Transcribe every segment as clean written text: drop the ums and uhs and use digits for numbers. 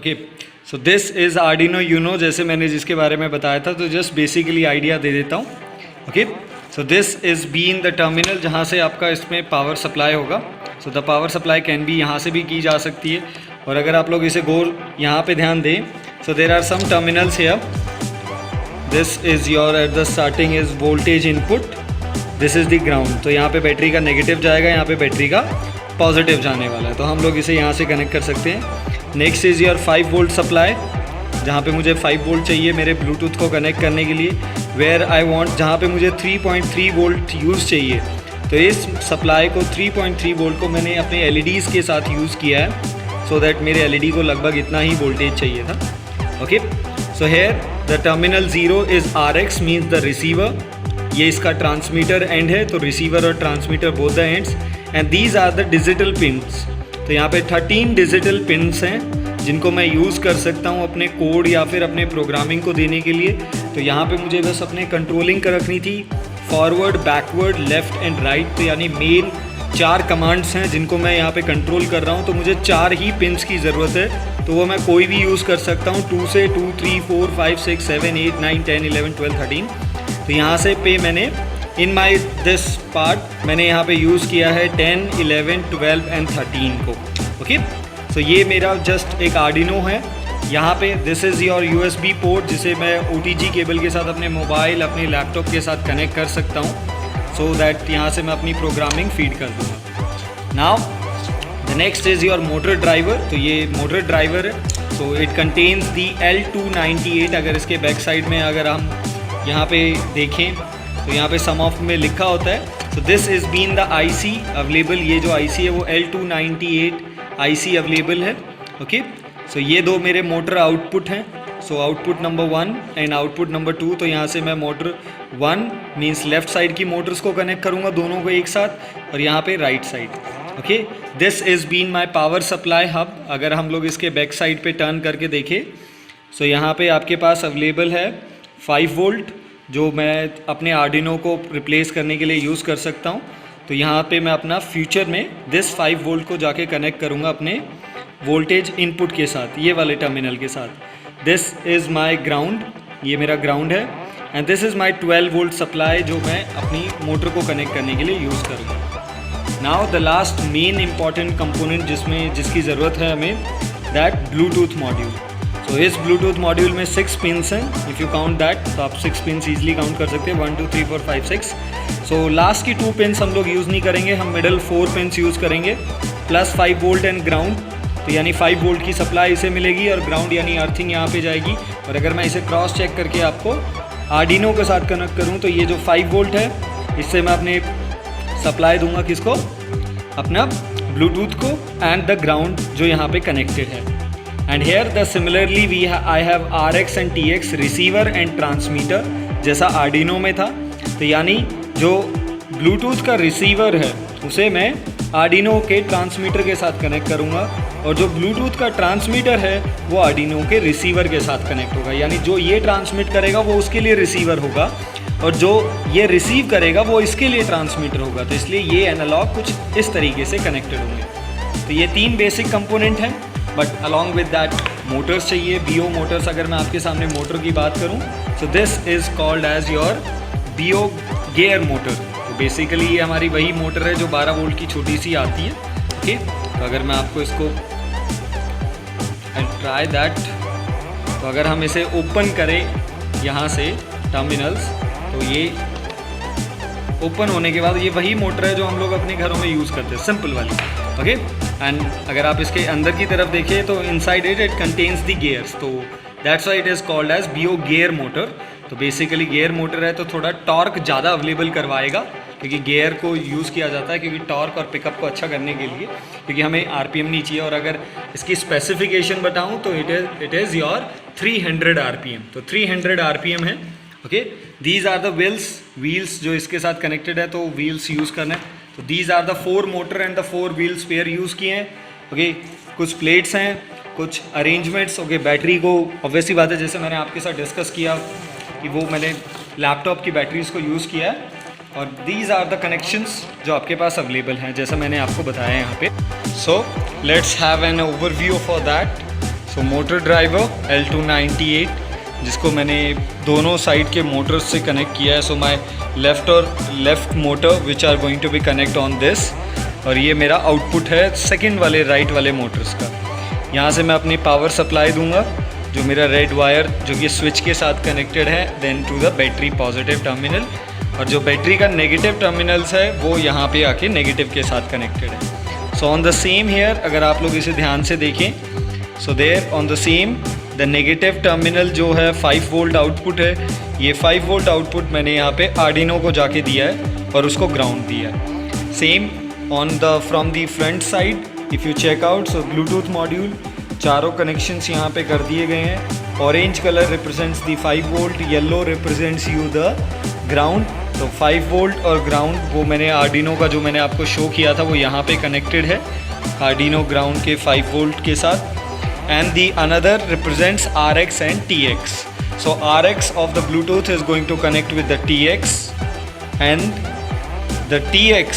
Okay, so this is Arduino Uno, जैसे मैंने जिसके बारे में बताया था, तो जस्ट बेसिकली आइडिया दे देता हूँ। Okay, so this is been the terminal जहाँ से आपका इसमें पावर सप्लाई होगा। So the power supply can be यहाँ से भी की जा सकती है, और अगर आप लोग इसे गौर यहाँ पे ध्यान दें, so there are some terminals here. This is your at the starting is voltage input, this is the ground. तो यहाँ पे बैटरी का नेगेटिव जाएगा, यहाँ पे बैटरी का पॉजिटिव जाने वाला है, तो हम लोग इसे यहाँ से कनेक्ट कर सकते हैं। Next is your 5 volt supply, जहाँ पे मुझे 5 वोल्ट चाहिए मेरे ब्लूटूथ को कनेक्ट करने के लिए। वेयर आई वांट, जहाँ पे मुझे 3.3 वोल्ट यूज़ चाहिए, तो इस सप्लाई को 3.3 वोल्ट को मैंने अपने LEDs के साथ यूज़ किया है, सो दैट मेरे LED को लगभग इतना ही वोल्टेज चाहिए था। Okay, so here the terminal 0 is RX means the receiver, ये इसका ट्रांसमीटर एंड है, तो रिसीवर और transmitter both the ends, and these are the digital pins. तो यहाँ पे 13 डिजिटल पिन्स हैं जिनको मैं यूज़ कर सकता हूँ अपने कोड या फिर अपने प्रोग्रामिंग को देने के लिए। तो यहाँ पे मुझे बस अपने कंट्रोलिंग कर रखनी थी, forward, backward, left and right, तो यानी मेन 4 कमांड्स हैं जिनको मैं यहाँ पे कंट्रोल कर रहा हूँ। तो मुझे 4 ही पिन्स की ज़रूरत है, तो वो मैं कोई भी यूज़ कर सकता हूँ, 2 से 2, 3, 4, 5, 6, 7, 8, 9, 10, 11, 12, 13। तो यहाँ से पे मैंने इन माई दिस पार्ट मैंने यहाँ पे यूज़ किया है 10, 11, 12 एंड 13 को। ओके, सो ये मेरा जस्ट एक आर्डिनो है। यहाँ पे this is your USB port, जिसे मैं OTG केबल के साथ अपने मोबाइल, अपने लैपटॉप के साथ कनेक्ट कर सकता हूँ, सो दैट यहाँ से मैं अपनी प्रोग्रामिंग फीड कर दूँगा। Now the next is your motor driver. तो ये मोटर ड्राइवर है, so it contains the L298। अगर इसके बैक साइड में अगर हम यहाँ पे देखें तो यहाँ पे सम ऑफ में लिखा होता है। So this is been the IC available, ये जो IC है वो L298 IC अवेलेबल है। ओके, सो ये 2 मेरे मोटर आउटपुट हैं, so output number 1 and output number 2। तो यहाँ से मैं मोटर 1 मीन्स लेफ़्ट साइड की मोटर्स को कनेक्ट करूँगा दोनों को एक साथ, और यहाँ पे right side. Okay, this is been my power supply hub. अगर हम लोग इसके बैक साइड पे टर्न करके देखें, सो यहाँ पे आपके पास अवेलेबल है 5 वोल्ट, जो मैं अपने आर्डिनो को रिप्लेस करने के लिए यूज़ कर सकता हूँ। तो यहाँ पे मैं अपना फ्यूचर में दिस 5 वोल्ट को जाके कनेक्ट करूँगा अपने वोल्टेज इनपुट के साथ, ये वाले टर्मिनल के साथ। दिस इज़ माई ग्राउंड, ये मेरा ग्राउंड है, and this is my 12 volt supply जो मैं अपनी मोटर को कनेक्ट करने के लिए यूज़ करूँगा। Now the last main important component जिसकी ज़रूरत है हमें, दैट ब्लूटूथ मॉड्यूल। तो इस ब्लूटूथ मॉड्यूल में 6 पिन्स हैं, इफ़ यू काउंट दैट, तो आप 6 पिन्स ईजिली काउंट कर सकते हैं, 1, 2, 3, 4, 5, 6। सो लास्ट की 2 पिन्स हम लोग यूज़ नहीं करेंगे, हम मिडल 4 पिन्स यूज़ करेंगे, प्लस 5 वोल्ट एंड ग्राउंड। तो यानी 5 वोल्ट की सप्लाई इसे मिलेगी, और ग्राउंड यानी अर्थिंग यहाँ पे जाएगी। और अगर मैं इसे क्रॉस चेक करके आपको आर्डिनो के साथ कनेक्ट करूँ, तो ये जो 5 वोल्ट है, इससे मैं अपने सप्लाई दूंगा किसको, अपना ब्लूटूथ को, एंड द ग्राउंड जो यहाँ पे कनेक्टेड है। And here the similarly I have RX and TX receiver and transmitter, जैसा आर्डिनो में था। तो यानी जो ब्लूटूथ का रिसीवर है उसे मैं आर्डिनो के ट्रांसमीटर के साथ कनेक्ट करूँगा, और जो ब्लूटूथ का ट्रांसमीटर है वो आर्डिनो के रिसीवर के साथ कनेक्ट होगा। यानी जो ये ट्रांसमिट करेगा वो उसके लिए रिसीवर होगा, और जो ये रिसीव करेगा वो इसके लिए ट्रांसमीटर होगा। तो इसलिए ये एनालॉग कुछ इस तरीके से कनेक्टेड होंगे। तो ये 3 बेसिक कंपोनेंट हैं, but along with that motors चाहिए, BO मोटर्स। अगर मैं आपके सामने मोटर की बात करूं, so this is called as your BO gear motor. तो बेसिकली ये हमारी वही मोटर है जो 12 वोल्ट की छोटी सी आती है। ओके, तो अगर मैं आपको इसको ट्राई दैट, तो अगर हम इसे ओपन करें यहाँ से टर्मिनल्स, तो ये ओपन होने के बाद ये वही मोटर है जो हम लोग अपने घरों में यूज़ करते हैं, सिंपल वाली। ओके, एंड अगर आप इसके अंदर की तरफ देखें तो inside it contains the gears, तो that's why it is called as BO gear motor. तो बेसिकली गेयर मोटर है तो थोड़ा टॉर्क ज़्यादा अवेलेबल करवाएगा, क्योंकि गेयर को यूज़ किया जाता है क्योंकि टॉर्क और पिकअप को अच्छा करने के लिए, क्योंकि हमें RPM नहीं चाहिए। और अगर इसकी स्पेसिफिकेशन बताऊँ तो इट इज़ योर 300 RPM, तो 300 RPM है। Okay, these are the wheels जो इसके साथ कनेक्टेड है, तो व्हील्स यूज़ करना है। तो these are the 4 motor and the 4 wheels pair use किए हैं। ओके, कुछ प्लेट्स हैं, कुछ अरेंजमेंट्स। ओके, बैटरी को ऑब्वियसली बात है, जैसे मैंने आपके साथ डिस्कस किया कि वो मैंने लैपटॉप की बैटरीज़ को यूज़ किया है, और दीज आर द कनेक्शंस जो आपके पास अवेलेबल हैं, जैसा मैंने आपको बताया यहाँ पे। So let's have an overview for that. So motor driver L298 जिसको मैंने दोनों साइड के मोटर्स से कनेक्ट किया है. So my left motor which are going to be connect on this, और ये मेरा आउटपुट है सेकंड वाले राइट वाले मोटर्स का. यहाँ से मैं अपनी पावर सप्लाई दूंगा जो मेरा रेड वायर जो कि स्विच के साथ कनेक्टेड है, then to the battery positive terminal, और जो बैटरी का नेगेटिव टर्मिनल्स है वो यहाँ पे आके नेगेटिव के साथ कनेक्टेड है. So on the same here अगर आप लोग इसे ध्यान से देखें, so there on the same the negative terminal जो है 5 वोल्ट आउटपुट है. ये 5 वोल्ट आउटपुट मैंने यहाँ पे आर्डिनो को जाके दिया है और उसको ग्राउंड दिया है. Same on the from the front side if you check out, so Bluetooth module चारों कनेक्शंस यहाँ पे कर दिए गए हैं. Orange colour represents the 5 volt, yellow represents you the ground. तो 5 वोल्ट और ग्राउंड वो मैंने आर्डिनो का जो मैंने आपको शो किया था वो यहाँ पे कनेक्टेड है आर्डिनो ग्राउंड के 5 वोल्ट के साथ. And the another represents RX and TX. So RX of the Bluetooth is going to connect with the TX, and the TX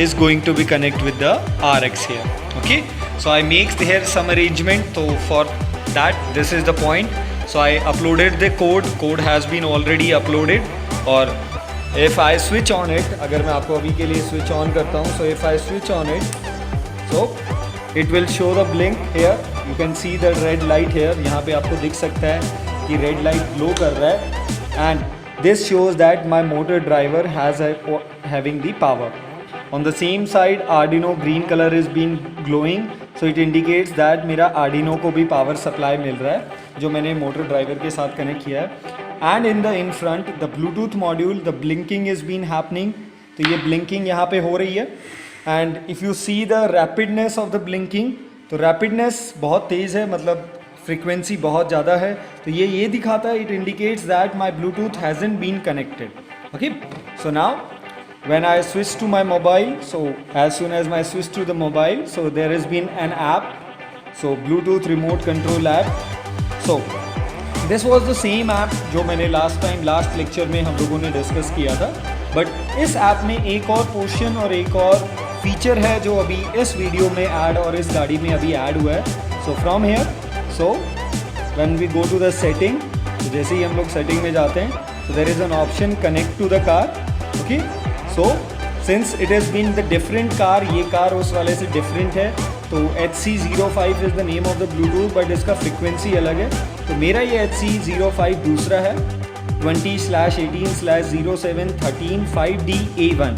is going to be connect with the RX here. Okay. So I make here some arrangement. So for that, this is the point. So I uploaded the code. Code has been already uploaded. और if I switch on it, अगर मैं आपको अभी के लिए switch on करता हूँ, so if I switch on it, so it will show the blink here. You can see the red light here. यहाँ पे आपको दिख सकता है कि red light glow कर रहा है, and this shows that my motor driver has having the power. On the same side, Arduino green color is been glowing, so it indicates that मेरा Arduino को भी power supply मिल रहा है जो मैंने motor driver के साथ connect किया है. And in front, the Bluetooth module, the blinking is been happening. तो ये blinking यहाँ पे हो रही है. And if you see the rapidness of the blinking, तो रैपिडनेस बहुत तेज़ है, मतलब फ्रीक्वेंसी बहुत ज़्यादा है. तो ये दिखाता है, it indicates that my Bluetooth hasn't been connected. Okay. So now when I switch to my mobile, so as soon as my switch to the mobile, so there is been an app, so Bluetooth remote control app. So this was the same app जो मैंने last lecture में हम लोगों ने discuss किया था. But इस app में एक और पोर्शन और एक और फीचर है जो अभी इस वीडियो में ऐड और इस गाड़ी में अभी ऐड हुआ है. So from here, so when we go to the setting, तो जैसे ही हम लोग सेटिंग में जाते हैं, so there is an option connect to the car. Okay, so since it has been the different car, ये कार उस वाले से different है, तो HC05 is the name of the Bluetooth, but इसका frequency अलग है. तो मेरा ये HC05 दूसरा है 20/18/0713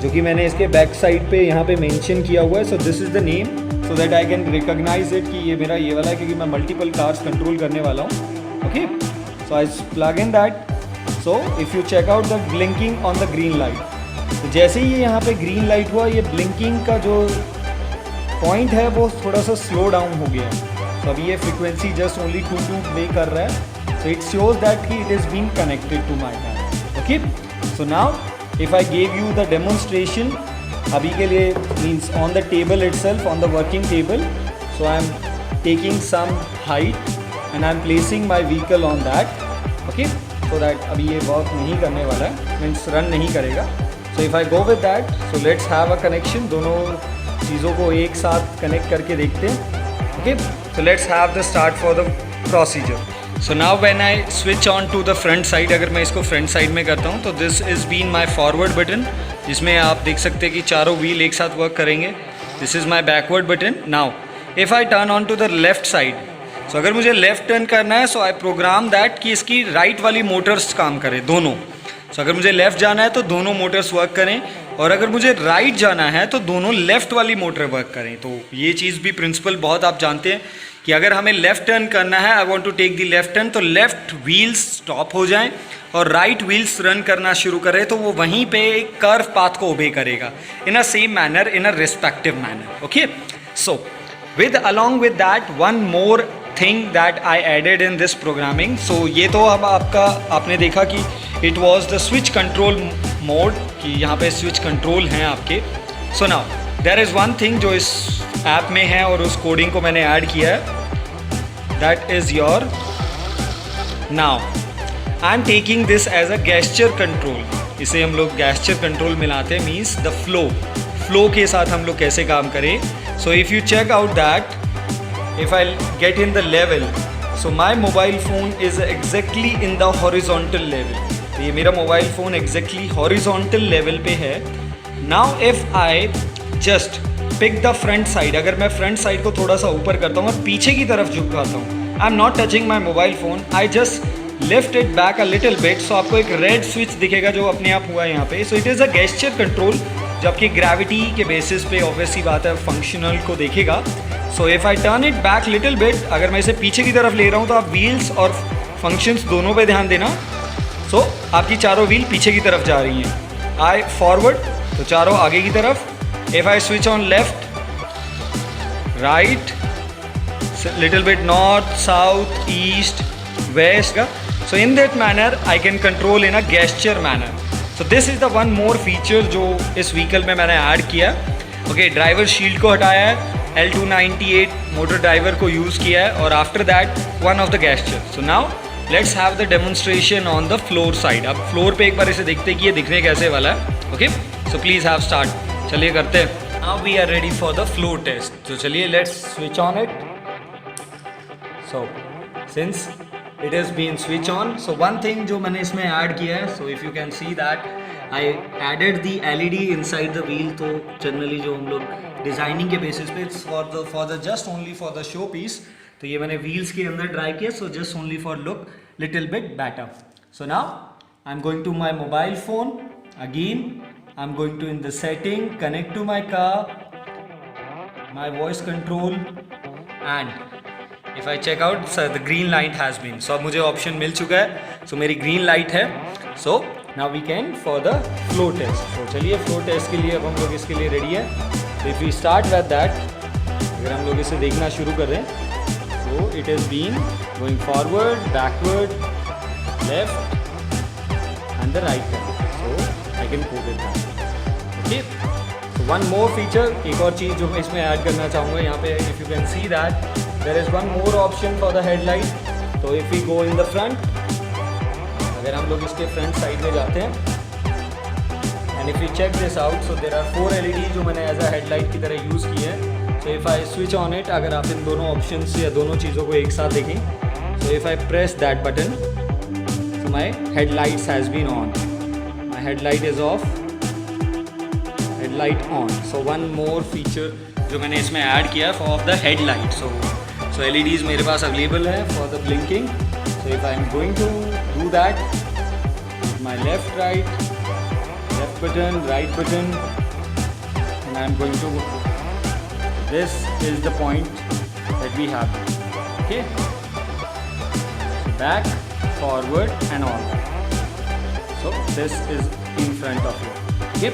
जो कि मैंने इसके बैक साइड पे यहाँ पे मेंशन किया हुआ है. So this is the name so that I can recognise it कि ये मेरा ये वाला है, क्योंकि मैं मल्टीपल कार्स कंट्रोल करने वाला हूँ. Okay. So I plug in that. So if you check out the blinking on the green light, तो जैसे ही ये यहाँ पे ग्रीन लाइट हुआ, ये ब्लिंकिंग का जो पॉइंट है वो थोड़ा सा स्लो डाउन हो गया है. तो अभी ये फ्रिक्वेंसी जस्ट ओनली 2 प्ले कर रहा है. सो इट शोज दैट कि it is been connected to my car. Okay. So now if I gave you the demonstration, अभी के लिए means on the table itself, on the working table, so I am taking some height and I am placing my vehicle on that. Okay, so that अभी ये work नहीं करने वाला है, means run नहीं करेगा. So if I go with that, so let's have a connection. दोनों चीज़ों को एक साथ connect करके देखते हैं. Okay, so let's have the start for the procedure. So now when I switch on to the front side, अगर मैं इसको फ्रंट साइड में करता हूँ तो this is been my forward button, जिसमें आप देख सकते हैं कि चारों व्हील एक साथ वर्क करेंगे. This is my backward button. Now if I turn on to the left side, so अगर मुझे लेफ्ट टर्न करना है, सो आई प्रोग्राम दैट कि इसकी राइट वाली मोटर्स काम करें दोनों. सो अगर मुझे लेफ़्ट जाना है तो दोनों मोटर्स वर्क करें, और अगर मुझे राइट जाना है तो दोनों लेफ़्ट वाली मोटर वर्क करें. तो ये चीज़ भी प्रिंसिपल बहुत आप जानते हैं कि अगर हमें लेफ़्ट टर्न करना है, I want to take the left turn, तो लेफ़्ट व्हील्स स्टॉप हो जाएं और राइट व्हील्स रन करना शुरू करें, तो वो वहीं पे एक कर्व पाथ को ओबे करेगा in a same manner, in a respective manner. Okay. So with along with that one more thing that I added in this programming. So ये तो अब आपने देखा कि it was the switch control mode, कि यहाँ पे स्विच कंट्रोल हैं आपके. So now there is one thing जो इस ऐप में है और उस कोडिंग को मैंने ऐड किया है, that is your. Now I am taking this as a gesture control. इसे हम लोग गेस्चर कंट्रोल मिलाते हैं, मीन्स द फ्लो के साथ हम लोग कैसे काम करें. So if you check out that if I'll get in the level, so my mobile phone is exactly in the horizontal level. तो ये मेरा mobile phone exactly horizontal level पे है. Now if I just pick the front side, अगर मैं front side को थोड़ा सा ऊपर करता हूँ और पीछे की तरफ झुकाता हूँ, I'm not touching my mobile phone, I just lift it back a little bit. So आपको एक रेड स्विच दिखेगा जो अपने आप हुआ है यहाँ पे. So it is a gesture control जो आपकी ग्रेविटी के बेसिस पे ऑब्वियसली बात है फंक्शनल को देखेगा. So if I turn it back little bit, अगर मैं इसे पीछे की तरफ ले रहा हूँ तो आप व्हील्स और फंक्शंस दोनों पे ध्यान देना. सो आपकी चारों व्हील पीछे की तरफ जा रही हैं. आई फॉरवर्ड तो चारों आगे की तरफ. If I switch on left, right, little bit north, south, east, west का. So in that manner I can control in a gesture manner. So this is the one more feature जो इस vehicle में मैंने add किया. Okay, driver shield को हटाया है, L298 motor driver को यूज़ किया है, और after that one of the gesture. So now let's have the demonstration on the floor side. अब फ्लोर पे एक बार इसे देखते कि ये दिखने कैसे वाला है. Okay, so please have start. चलिए करते हैं. Now we are ready for the floor test. तो चलिए let's switch on it. So since it has been switch on, so one thing जो मैंने इसमें ऐड किया है, so if you can see that I added the LED inside the wheel. तो generally जो हम लोग डिज़ाइनिंग के बेसिस पे for the just only for the show piece, तो ये मैंने व्हील्स के अंदर ड्राई किया. so just only for look little bit better. So now I'm going to my mobile phone again. I'm going to in the setting, connect to my car, my voice control, and if I check out, so the green light has been. So अब मुझे option मिल चुका है. so मेरी green light है. so now we can for the flow test. so चलिए flow test के लिए अब हम लोग इसके लिए रेडी है. so if we start with that, अगर हम लोग इसे देखना शुरू कर रहे हैं, so it has been going forward, backward, left and the right turn. so I can put it down. okay, so one more feature, एक और चीज़ जो मैं इसमें ऐड करना चाहूँगा यहाँ पे, if you can see that there is one more option for the headlight. तो if we go in the front, अगर हम लोग इसके फ्रंट साइड में जाते हैं, and if we check this out, so there are 4 LED जो मैंने एज अ हेडलाइट की तरह यूज़ की है. so if I switch on it, अगर आप इन दोनों ऑप्शंस या दोनों चीज़ों को एक साथ देखें, so if I press that button, so my headlights has been on, my headlight is off, headlight on. so one more feature जो मैंने इसमें ऐड किया है for the headlight. so LEDs मेरे पास अवेलेबल है for the blinking. so if I am going to do that, my left button, right button, and I am going to, this is the point that we have. okay, back, forward and all that. so this is in front of you. okay,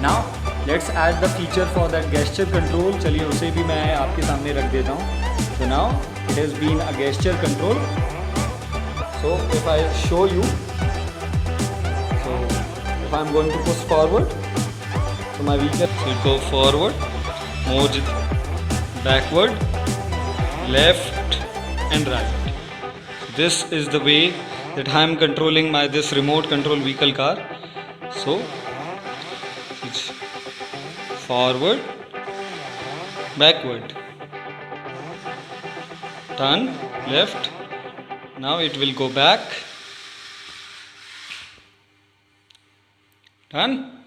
now let's add the feature for that gesture control. चलिए उसे भी मैं आपके सामने रख देता हूँ. so now it has been a gesture control. so if I show you, so if I'm going to push forward, so my vehicle will go forward, move backward, left and right. this is the way that I am controlling my this remote control vehicle car. so it's forward, backward, turn left, now it will go back, turn